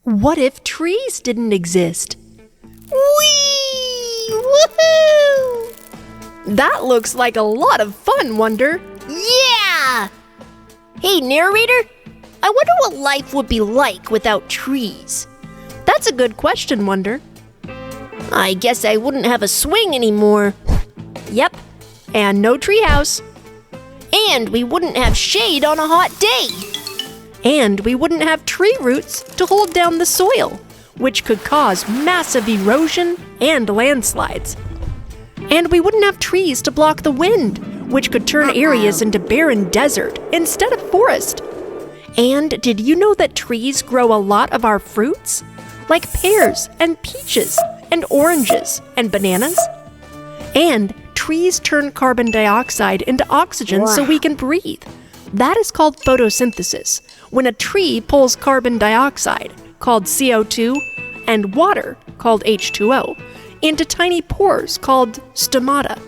What if trees didn't exist? Whee! Woohoo! That looks like a lot of fun, Wonder. Yeah! Hey, narrator, I wonder what life would be like without trees. That's a good question, Wonder. I guess I wouldn't have a swing anymore. Yep, and no treehouse. And we wouldn't have shade on a hot day. And we wouldn't have tree roots to hold down the soil, which could cause massive erosion and landslides. And we wouldn't have trees to block the wind, which could turn areas into barren desert instead of forest. And did you know that trees grow a lot of our fruits? Like pears and peaches and oranges and bananas? And trees turn carbon dioxide into oxygen so we can breathe. That is called photosynthesis, when a tree pulls carbon dioxide, called CO2, and water, called H2O, into tiny pores called stomata.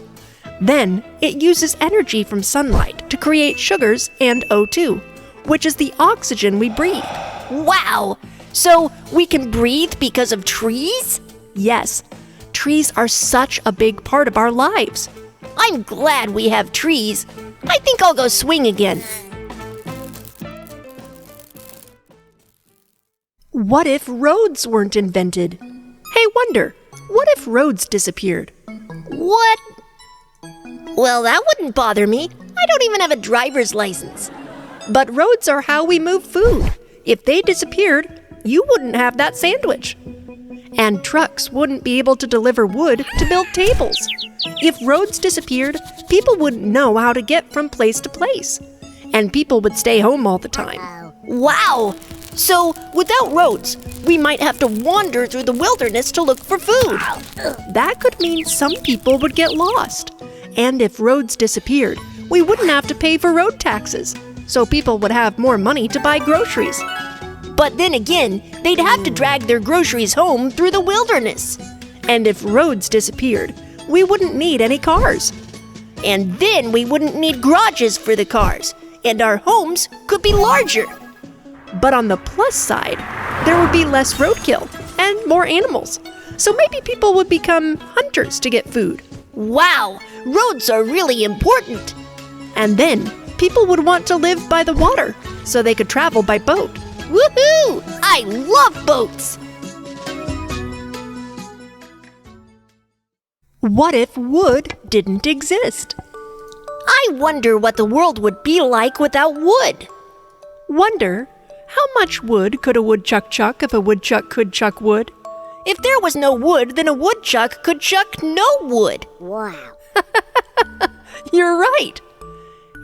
Then, it uses energy from sunlight to create sugars and O2, which is the oxygen we breathe. Wow! So we can breathe because of trees? Yes, trees are such a big part of our lives. I'm glad we have trees. I think I'll go swing again. What if roads weren't invented? Hey, Wonder, what if roads disappeared? What? Well, that wouldn't bother me. I don't even have a driver's license. But roads are how we move food. If they disappeared, you wouldn't have that sandwich. And trucks wouldn't be able to deliver wood to build tables. If roads disappeared, people wouldn't know how to get from place to place. And people would stay home all the time. Wow! So, without roads, we might have to wander through the wilderness to look for food. That could mean some people would get lost. And if roads disappeared, we wouldn't have to pay for road taxes. So people would have more money to buy groceries. But then again, they'd have to drag their groceries home through the wilderness. And if roads disappeared, we wouldn't need any cars. And then we wouldn't need garages for the cars, and our homes could be larger. But on the plus side, there would be less roadkill and more animals. So maybe people would become hunters to get food. Wow, roads are really important. And then people would want to live by the water, so they could travel by boat. Woohoo! I love boats! What if wood didn't exist? I wonder what the world would be like without wood. Wonder, how much wood could a woodchuck chuck if a woodchuck could chuck wood? If there was no wood, then a woodchuck could chuck no wood. Wow. You're right.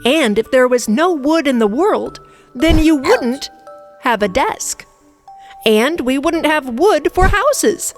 And if there was no wood in the world, then you wouldn't have a desk. And we wouldn't have wood for houses.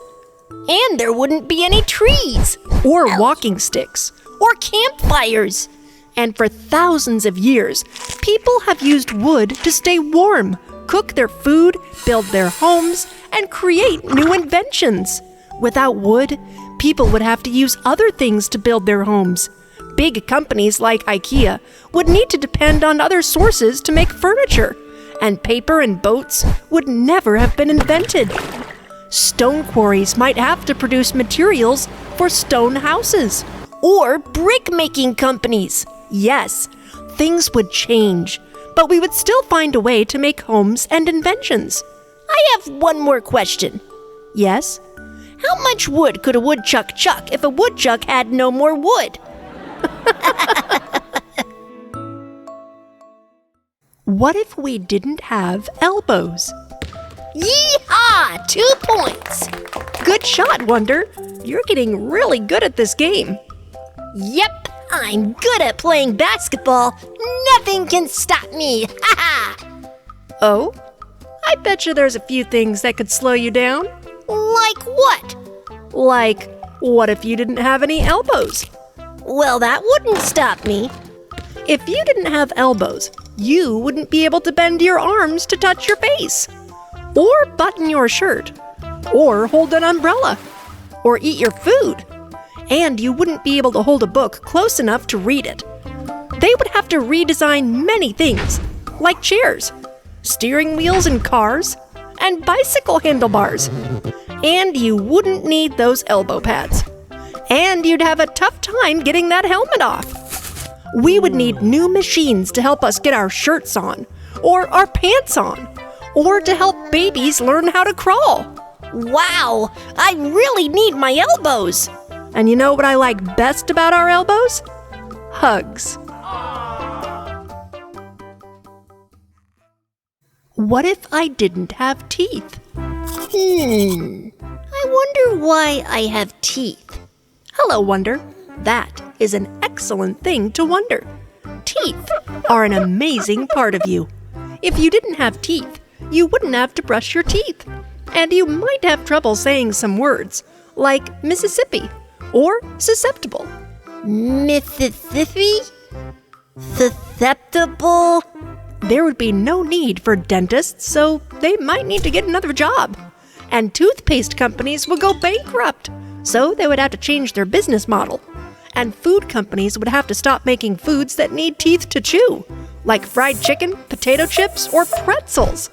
And there wouldn't be any trees. Or walking sticks. Or campfires. And for thousands of years, people have used wood to stay warm, cook their food, build their homes, and create new inventions. Without wood, people would have to use other things to build their homes. Big companies like IKEA would need to depend on other sources to make furniture, and paper and boats would never have been invented. Stone quarries might have to produce materials for stone houses. Or brick-making companies. Yes, things would change, but we would still find a way to make homes and inventions. I have one more question. Yes? How much wood could a woodchuck chuck if a woodchuck had no more wood? What if we didn't have elbows? Yee-haw! 2 points! Good shot, Wonder. You're getting really good at this game. Yep, I'm good at playing basketball. Nothing can stop me. Ha-ha! Oh? I bet you there's a few things that could slow you down. Like what? Like, what if you didn't have any elbows? Well, that wouldn't stop me. If you didn't have elbows, you wouldn't be able to bend your arms to touch your face, or button your shirt, or hold an umbrella, or eat your food. And you wouldn't be able to hold a book close enough to read it. They would have to redesign many things, like chairs, steering wheels in cars, and bicycle handlebars. And you wouldn't need those elbow pads. And you'd have a tough time getting that helmet off. We would need new machines to help us get our shirts on, or our pants on, or to help babies learn how to crawl. Wow, I really need my elbows. And you know what I like best about our elbows? Hugs. What if I didn't have teeth? I wonder why I have teeth. Hello, Wonder. That is an excellent thing to wonder. Teeth are an amazing part of you. If you didn't have teeth, you wouldn't have to brush your teeth. And you might have trouble saying some words, like Mississippi or susceptible. Mississippi? Susceptible? There would be no need for dentists, so they might need to get another job. And toothpaste companies would go bankrupt, so they would have to change their business model. And food companies would have to stop making foods that need teeth to chew, like fried chicken, potato chips, or pretzels.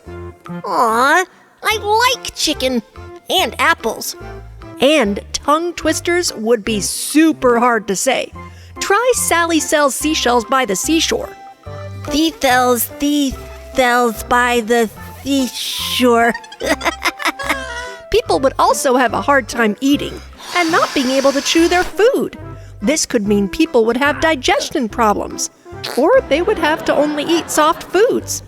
Aw, I like chicken and apples. And tongue twisters would be super hard to say. Try Sally sells seashells by the seashore. Seashells by the seashore. People would also have a hard time eating and not being able to chew their food. This could mean people would have digestion problems, or they would have to only eat soft foods.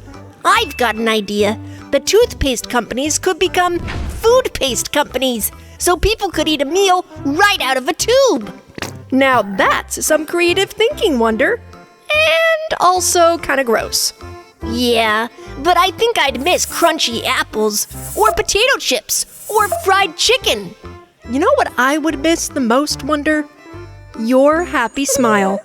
I've got an idea. The toothpaste companies could become food paste companies, so people could eat a meal right out of a tube. Now that's some creative thinking, Wonder. And also kind of gross. Yeah, but I think I'd miss crunchy apples, or potato chips, or fried chicken. You know what I would miss the most, Wonder? Your happy smile.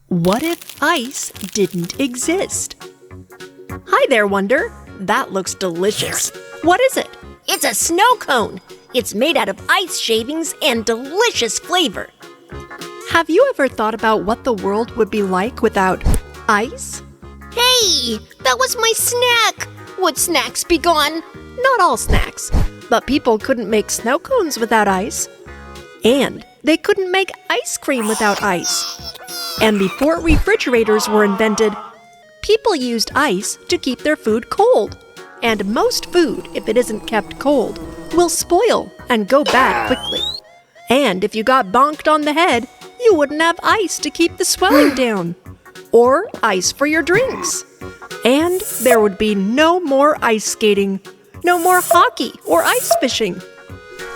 What if ice didn't exist? Hi there, Wonder. That looks delicious. What is it? It's a snow cone. It's made out of ice shavings and delicious flavor. Have you ever thought about what the world would be like without ice? Hey, that was my snack. Would snacks be gone? Not all snacks, but people couldn't make snow cones without ice. And they couldn't make ice cream without ice. And before refrigerators were invented, people used ice to keep their food cold. And most food, if it isn't kept cold, will spoil and go bad quickly. And if you got bonked on the head, you wouldn't have ice to keep the swelling down, or ice for your drinks. And there would be no more ice skating, no more hockey or ice fishing.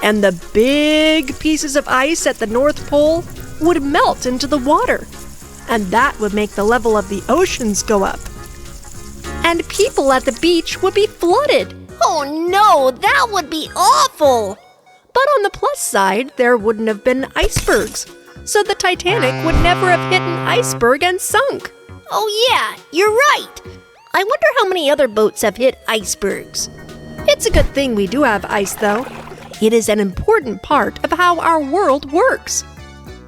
And the big pieces of ice at the North Pole would melt into the water, and that would make the level of the oceans go up. And people at the beach would be flooded. Oh no, that would be awful! But on the plus side, there wouldn't have been icebergs, so the Titanic would never have hit an iceberg and sunk. Oh yeah, you're right. I wonder how many other boats have hit icebergs. It's a good thing we do have ice, though. It is an important part of how our world works.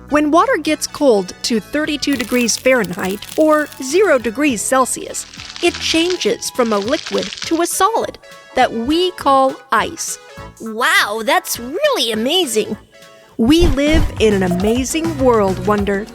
When water gets cold to 32 degrees Fahrenheit or 0 degrees Celsius, it changes from a liquid to a solid that we call ice. Wow, that's really amazing. We live in an amazing world, Wonder.